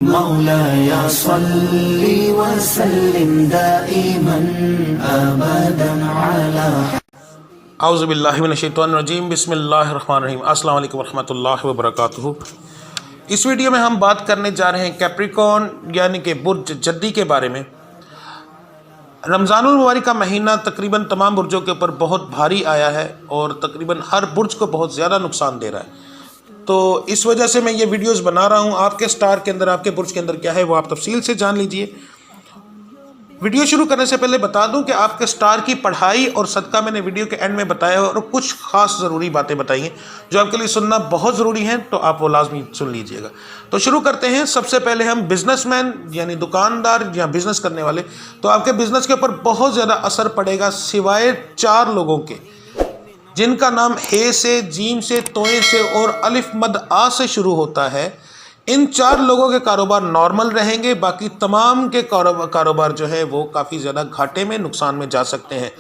مولاي صل وسلم دائما ابدا على اعوذ باللہ من الشیطان الرجیم، بسم اللہ الرحمن الرحیم۔ السلام علیکم ورحمۃ اللہ وبرکاتہ۔ اس ویڈیو میں ہم بات کرنے جا رہے ہیں کیپریکون یعنی کہ برج جدی کے بارے میں۔ رمضان المبارک کا مہینہ تقریباً تمام برجوں کے اوپر بہت بھاری آیا ہے اور تقریباً ہر برج کو بہت زیادہ نقصان دے رہا ہے، تو اس وجہ سے میں یہ ویڈیوز بنا رہا ہوں۔ آپ کے سٹار کے اندر، آپ کے برج کے اندر کیا ہے وہ آپ تفصیل سے جان لیجئے۔ ویڈیو شروع کرنے سے پہلے بتا دوں کہ آپ کے سٹار کی پڑھائی اور صدقہ میں نے ویڈیو کے اینڈ میں بتایا ہے، اور کچھ خاص ضروری باتیں بتائی ہیں جو آپ کے لیے سننا بہت ضروری ہیں، تو آپ وہ لازمی سن لیجئے گا۔ تو شروع کرتے ہیں۔ سب سے پہلے ہم بزنس مین یعنی دکاندار یا بزنس کرنے والے، تو آپ کے بزنس کے اوپر بہت زیادہ اثر پڑے گا، سوائے 4 لوگوں کے جن کا نام ہے سے، جیم سے، توئے سے اور الف مد آ سے شروع ہوتا ہے۔ ان 4 لوگوں کے کاروبار نارمل رہیں گے، باقی تمام کے کاروبار جو ہے وہ کافی زیادہ گھاٹے میں، نقصان میں جا سکتے ہیں۔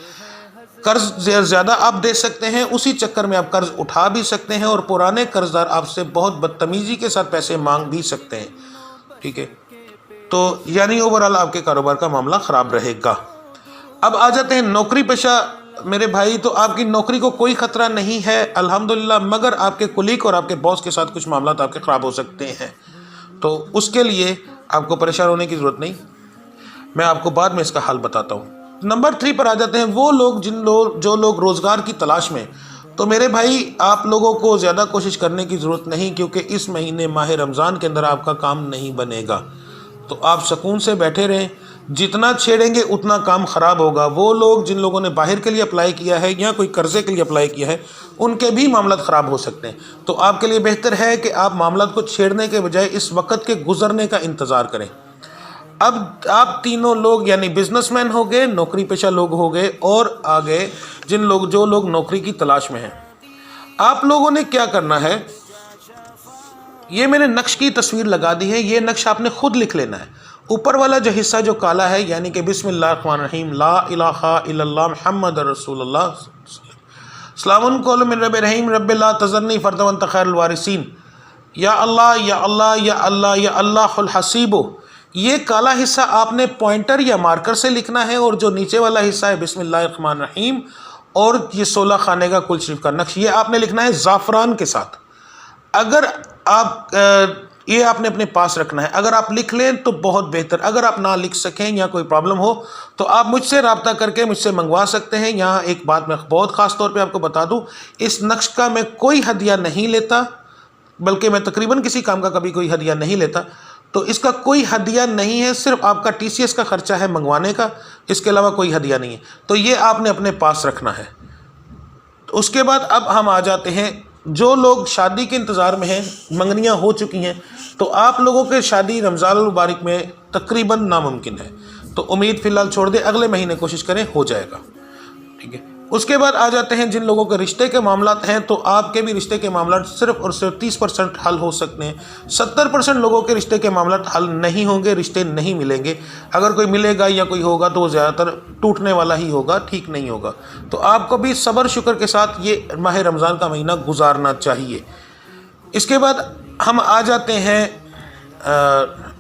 قرض زیادہ آپ دے سکتے ہیں، اسی چکر میں آپ قرض اٹھا بھی سکتے ہیں، اور پرانے قرض دار آپ سے بہت بدتمیزی کے ساتھ پیسے مانگ بھی سکتے ہیں، ٹھیک ہے۔ تو یعنی اوورآل آپ کے کاروبار کا معاملہ خراب رہے گا۔ اب آ جاتے ہیں نوکری پیشہ میرے بھائی، تو آپ کی نوکری کو کوئی خطرہ نہیں ہے الحمدللہ، مگر آپ کے کولیگ اور آپ کے باس کے ساتھ کچھ معاملات آپ کے خراب ہو سکتے ہیں، تو اس کے لیے آپ کو پریشان ہونے کی ضرورت نہیں، میں آپ کو بعد میں اس کا حل بتاتا ہوں۔ نمبر 3 پر آ جاتے ہیں وہ لوگ جو لوگ روزگار کی تلاش میں، تو میرے بھائی آپ لوگوں کو زیادہ کوشش کرنے کی ضرورت نہیں، کیونکہ اس مہینے ماہ رمضان کے اندر آپ کا کام نہیں بنے گا، تو آپ سکون سے بیٹھے رہیں، جتنا چھیڑیں گے اتنا کام خراب ہوگا۔ وہ لوگ جن لوگوں نے باہر کے لیے اپلائی کیا ہے یا کوئی قرضے کے لیے اپلائی کیا ہے، ان کے بھی معاملات خراب ہو سکتے ہیں، تو آپ کے لیے بہتر ہے کہ آپ معاملات کو چھیڑنے کے بجائے اس وقت کے گزرنے کا انتظار کریں۔ اب آپ تینوں لوگ یعنی بزنس مین ہو گئے، نوکری پیشہ لوگ ہو گئے، اور آگے جو لوگ نوکری کی تلاش میں ہیں، آپ لوگوں نے کیا کرنا ہے، یہ میں نے نقش کی تصویر لگا دی ہے، یہ نقش آپ نے خود لکھ لینا ہے۔ اوپر والا جو حصہ جو کالا ہے یعنی کہ بسم اللہ الرحمن الرحیم، لا الہ الا اللہ محمد رسول اللہ، سلام قول من رب رحیم، رب لا تذرنی فردا وانت خیر الوارثین، یا اللہ یا اللہ یا اللہ یا اللہ الحسیب، یہ کالا حصہ آپ نے پوائنٹر یا مارکر سے لکھنا ہے، اور جو نیچے والا حصہ ہے بسم اللہ الرحمن الرحیم اور یہ 16 خانے کا کل شریف کا نقش، یہ آپ نے لکھنا ہے زعفران کے ساتھ۔ اگر آپ یہ آپ نے اپنے پاس رکھنا ہے، اگر آپ لکھ لیں تو بہت بہتر، اگر آپ نہ لکھ سکیں یا کوئی پرابلم ہو تو آپ مجھ سے رابطہ کر کے مجھ سے منگوا سکتے ہیں۔ یہاں ایک بات میں بہت خاص طور پہ آپ کو بتا دوں، اس نقش کا میں کوئی ہدیہ نہیں لیتا، بلکہ میں تقریباً کسی کام کا کبھی کوئی ہدیہ نہیں لیتا، تو اس کا کوئی ہدیہ نہیں ہے، صرف آپ کا TCS کا خرچہ ہے منگوانے کا، اس کے علاوہ کوئی ہدیہ نہیں ہے، تو یہ آپ نے اپنے پاس رکھنا ہے۔ تو اس کے بعد اب ہم آ جاتے ہیں جو لوگ شادی کے انتظار میں ہیں، منگنیاں ہو چکی ہیں، تو آپ لوگوں کے شادی رمضان المبارک میں تقریباً ناممکن ہے، تو امید فی الحال چھوڑ دیں، اگلے مہینے کوشش کریں، ہو جائے گا، ٹھیک ہے۔ اس کے بعد آ جاتے ہیں جن لوگوں کے رشتے کے معاملات ہیں، تو آپ کے بھی رشتے کے معاملات صرف اور صرف 30% حل ہو سکتے ہیں، 70% لوگوں کے رشتے کے معاملات حل نہیں ہوں گے، رشتے نہیں ملیں گے، اگر کوئی ملے گا یا کوئی ہوگا تو وہ زیادہ تر ٹوٹنے والا ہی ہوگا، ٹھیک نہیں ہوگا، تو آپ کو بھی صبر شکر کے ساتھ یہ ماہ رمضان کا مہینہ گزارنا چاہیے۔ اس کے بعد ہم آ جاتے ہیں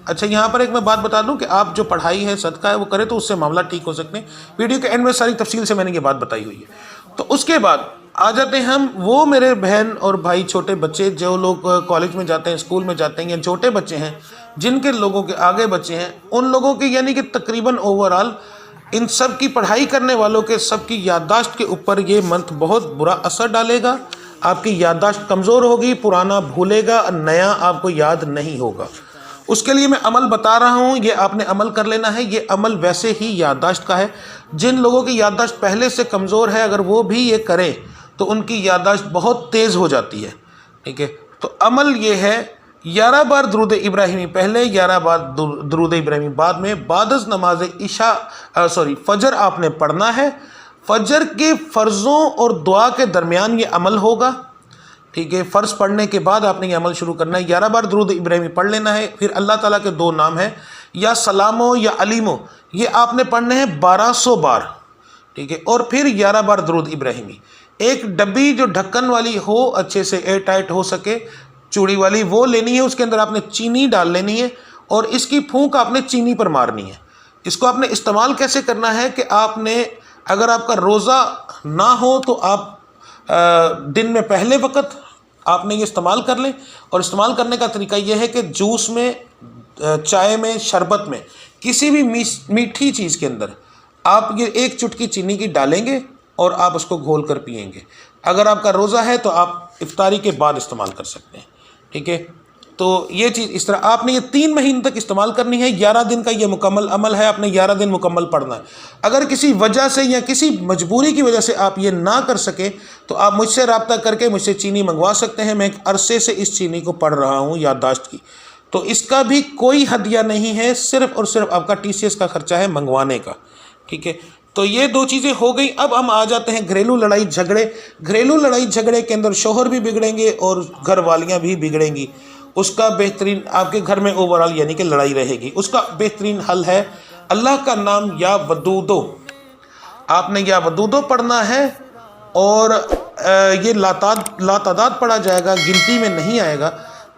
اچھا یہاں پر ایک میں بات بتا دوں کہ آپ جو پڑھائی ہے صدقہ ہے وہ کریں تو اس سے معاملہ ٹھیک ہو سکتے ہیں، ویڈیو کے اینڈ میں ساری تفصیل سے میں نے یہ بات بتائی ہوئی ہے۔ تو اس کے بعد آ جاتے ہیں ہم وہ میرے بہن اور بھائی چھوٹے بچے جو لوگ کالج میں جاتے ہیں، اسکول میں جاتے ہیں، یا چھوٹے بچے ہیں جن کے لوگوں کے آگے بچے ہیں، ان لوگوں کے یعنی کہ تقریباً اوورآل ان سب کی پڑھائی کرنے والوں کے سب کی یادداشت کے اوپر یہ منتھ بہت برا اثر ڈالے گا، آپ کی یادداشت کمزور ہوگی، پرانا بھولے گا، نیا آپ کو یاد نہیں ہوگا۔ اس کے لیے میں عمل بتا رہا ہوں، یہ آپ نے عمل کر لینا ہے۔ یہ عمل ویسے ہی یادداشت کا ہے، جن لوگوں کی یادداشت پہلے سے کمزور ہے اگر وہ بھی یہ کریں تو ان کی یادداشت بہت تیز ہو جاتی ہے، ٹھیک ہے۔ تو عمل یہ ہے، 11 بار درود ابراہیمی پہلے، 11 بار درود ابراہیمی بعد میں، بعد از نماز فجر آپ نے پڑھنا ہے۔ فجر کے فرضوں اور دعا کے درمیان یہ عمل ہوگا، ٹھیک ہے۔ فرض پڑھنے کے بعد آپ نے یہ عمل شروع کرنا ہے، 11 بار درود ابراہیمی پڑھ لینا ہے۔ پھر اللہ تعالیٰ کے 2 نام ہیں، یا سلامو یا علیمو، یہ آپ نے پڑھنے ہیں 1200 بار، ٹھیک ہے۔ اور پھر 11 بار درود ابراہیمی۔ ایک ڈبی جو ڈھکن والی ہو، اچھے سے ایئر ٹائٹ ہو سکے، چوڑی والی، وہ لینی ہے، اس کے اندر آپ نے چینی ڈال لینی ہے، اور اس کی پھونک آپ نے چینی پر مارنی ہے۔ اس کو آپ نے استعمال کیسے کرنا ہے کہ آپ نے اگر آپ کا روزہ نہ ہو تو آپ دن میں پہلے وقت آپ نے یہ استعمال کر لیں، اور استعمال کرنے کا طریقہ یہ ہے کہ جوس میں، چائے میں، شربت میں، کسی بھی میٹھی چیز کے اندر آپ یہ ایک چٹکی چینی کی ڈالیں گے اور آپ اس کو گھول کر پئیں گے۔ اگر آپ کا روزہ ہے تو آپ افطاری کے بعد استعمال کر سکتے ہیں، ٹھیک ہے؟ تو یہ چیز اس طرح آپ نے یہ 3 مہینے تک استعمال کرنی ہے۔ 11 دن کا یہ مکمل عمل ہے، آپ نے 11 دن مکمل پڑھنا ہے۔ اگر کسی وجہ سے یا کسی مجبوری کی وجہ سے آپ یہ نہ کر سکیں تو آپ مجھ سے رابطہ کر کے مجھ سے چینی منگوا سکتے ہیں۔ میں ایک عرصے سے اس چینی کو پڑھ رہا ہوں یادداشت کی، تو اس کا بھی کوئی ہدیہ نہیں ہے، صرف اور صرف آپ کا TCS کا خرچہ ہے منگوانے کا، ٹھیک ہے؟ تو یہ 2 چیزیں ہو گئی۔ اب ہم آ جاتے ہیں گھریلو لڑائی جھگڑے۔ گھریلو لڑائی جھگڑے کے اندر شوہر بھی بگڑیں گے اور گھر والیاں بھی بگڑیں گی۔ اس کا بہترین، آپ کے گھر میں اوورال یعنی کہ لڑائی رہے گی، اس کا بہترین حل ہے اللہ کا نام یا ودودو۔ آپ نے یا ودودو پڑھنا ہے، اور یہ لاتعداد پڑھا جائے گا، گنتی میں نہیں آئے گا۔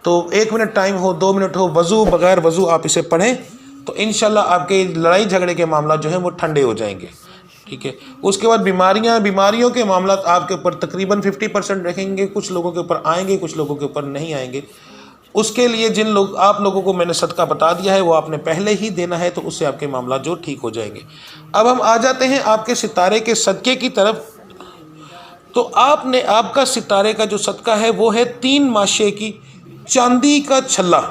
تو 1 منٹ ٹائم ہو، 2 منٹ ہو، وضو بغیر وضو آپ اسے پڑھیں تو انشاءاللہ آپ کے لڑائی جھگڑے کے معاملات جو ہیں وہ ٹھنڈے ہو جائیں گے، ٹھیک ہے؟ اس کے بعد بیماریوں کے معاملات آپ کے اوپر تقریباً 50% رہیں گے، کچھ لوگوں کے اوپر آئیں گے، کچھ لوگوں کے اوپر نہیں آئیں گے۔ اس کے لیے آپ لوگوں کو میں نے صدقہ بتا دیا ہے، وہ آپ نے پہلے ہی دینا ہے، تو اس سے آپ کے معاملات جو ٹھیک ہو جائیں گے۔ اب ہم آ جاتے ہیں آپ کے ستارے کے صدقے کی طرف۔ تو آپ کا ستارے کا جو صدقہ ہے وہ ہے 3 ماشے کی چاندی کا چھلا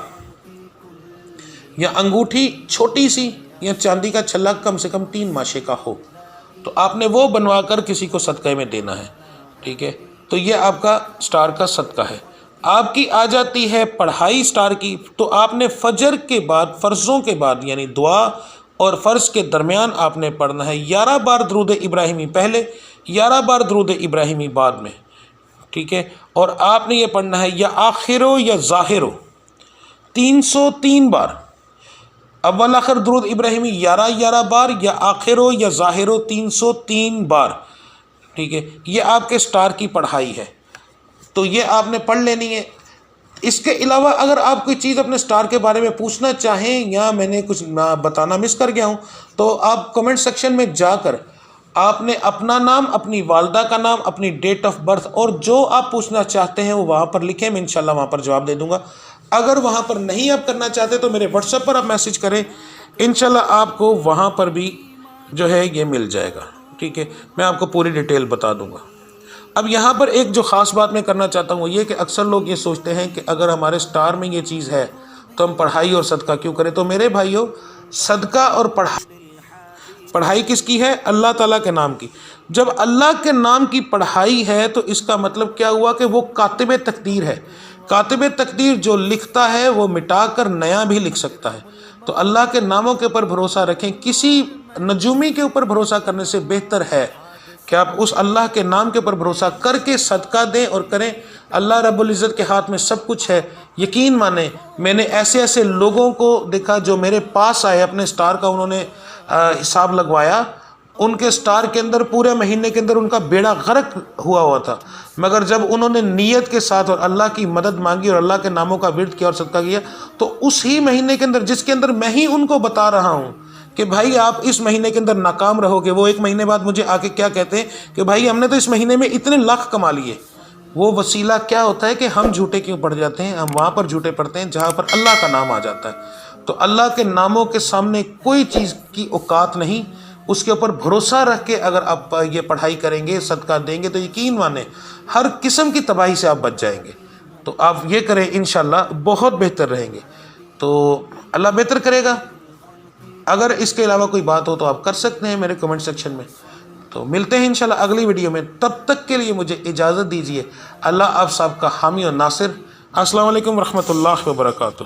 یا انگوٹھی چھوٹی سی، یا چاندی کا چھلا کم سے کم 3 ماشے کا ہو، تو آپ نے وہ بنوا کر کسی کو صدقے میں دینا ہے، ٹھیک ہے؟ تو یہ آپ کا سٹار کا صدقہ ہے۔ آپ کی آ جاتی ہے پڑھائی سٹار کی، تو آپ نے فجر کے بعد، فرضوں کے بعد یعنی دعا اور فرض کے درمیان آپ نے پڑھنا ہے 11 بار درود ابراہیمی پہلے، 11 بار درود ابراہیمی بعد میں، ٹھیک ہے؟ اور آپ نے یہ پڑھنا ہے یا آخرو یا ظاہرو 303 بار، اول آخر درود ابراہیمی 11 بار، یا آخرو یا ظاہرو 303 بار، ٹھیک ہے؟ یہ آپ کے سٹار کی پڑھائی ہے، تو یہ آپ نے پڑھ لینی ہے۔ اس کے علاوہ اگر آپ کوئی چیز اپنے سٹار کے بارے میں پوچھنا چاہیں یا میں نے کچھ بتانا مس کر گیا ہوں تو آپ کمنٹ سیکشن میں جا کر آپ نے اپنا نام، اپنی والدہ کا نام، اپنی ڈیٹ آف برتھ اور جو آپ پوچھنا چاہتے ہیں وہ وہاں پر لکھیں، میں انشاءاللہ وہاں پر جواب دے دوں گا۔ اگر وہاں پر نہیں آپ کرنا چاہتے تو میرے واٹس ایپ پر آپ میسج کریں، انشاءاللہ آپ کو وہاں پر بھی جو ہے یہ مل جائے گا، ٹھیک ہے؟ میں آپ کو پوری ڈیٹیل بتا دوں گا۔ اب یہاں پر ایک جو خاص بات میں کرنا چاہتا ہوں وہ یہ کہ اکثر لوگ یہ سوچتے ہیں کہ اگر ہمارے سٹار میں یہ چیز ہے تو ہم پڑھائی اور صدقہ کیوں کریں؟ تو میرے بھائیوں، صدقہ اور پڑھائی کس کی ہے؟ اللہ تعالیٰ کے نام کی۔ جب اللہ کے نام کی پڑھائی ہے تو اس کا مطلب کیا ہوا کہ وہ کاتب تقدیر ہے۔ کاتب تقدیر جو لکھتا ہے وہ مٹا کر نیا بھی لکھ سکتا ہے۔ تو اللہ کے ناموں کے اوپر بھروسہ رکھیں، کسی نجومی کے اوپر بھروسہ کرنے سے بہتر ہے کہ آپ اس اللہ کے نام کے اوپر بھروسہ کر کے صدقہ دیں اور کریں۔ اللہ رب العزت کے ہاتھ میں سب کچھ ہے، یقین مانیں۔ میں نے ایسے لوگوں کو دیکھا جو میرے پاس آئے، اپنے سٹار کا انہوں نے حساب لگوایا، ان کے سٹار کے اندر پورے مہینے کے اندر ان کا بیڑا غرق ہوا تھا، مگر جب انہوں نے نیت کے ساتھ اور اللہ کی مدد مانگی اور اللہ کے ناموں کا ورد کیا اور صدقہ کیا، تو اس ہی مہینے کے اندر، جس کے اندر میں ہی ان کو بتا رہا ہوں کہ بھائی آپ اس مہینے کے اندر ناکام رہو گے، وہ 1 مہینے بعد مجھے آ کے کیا کہتے ہیں کہ بھائی ہم نے تو اس مہینے میں اتنے لاکھ کما لیے۔ وہ وسیلہ کیا ہوتا ہے کہ ہم جھوٹے کیوں پڑ جاتے ہیں؟ ہم وہاں پر جھوٹے پڑتے ہیں جہاں پر اللہ کا نام آ جاتا ہے۔ تو اللہ کے ناموں کے سامنے کوئی چیز کی اوقات نہیں، اس کے اوپر بھروسہ رکھ کے اگر آپ یہ پڑھائی کریں گے، صدقہ دیں گے، تو یقین مانیں ہر قسم کی تباہی سے آپ بچ جائیں گے۔ تو آپ یہ کریں، انشاءاللہ بہت بہتر رہیں گے، تو اللہ بہتر کرے گا۔ اگر اس کے علاوہ کوئی بات ہو تو آپ کر سکتے ہیں میرے کمنٹ سیکشن میں۔ تو ملتے ہیں انشاءاللہ اگلی ویڈیو میں، تب تک کے لیے مجھے اجازت دیجیے۔ اللہ آپ صاحب کا حامی و ناصر۔ السلام علیکم ورحمۃ اللہ وبرکاتہ۔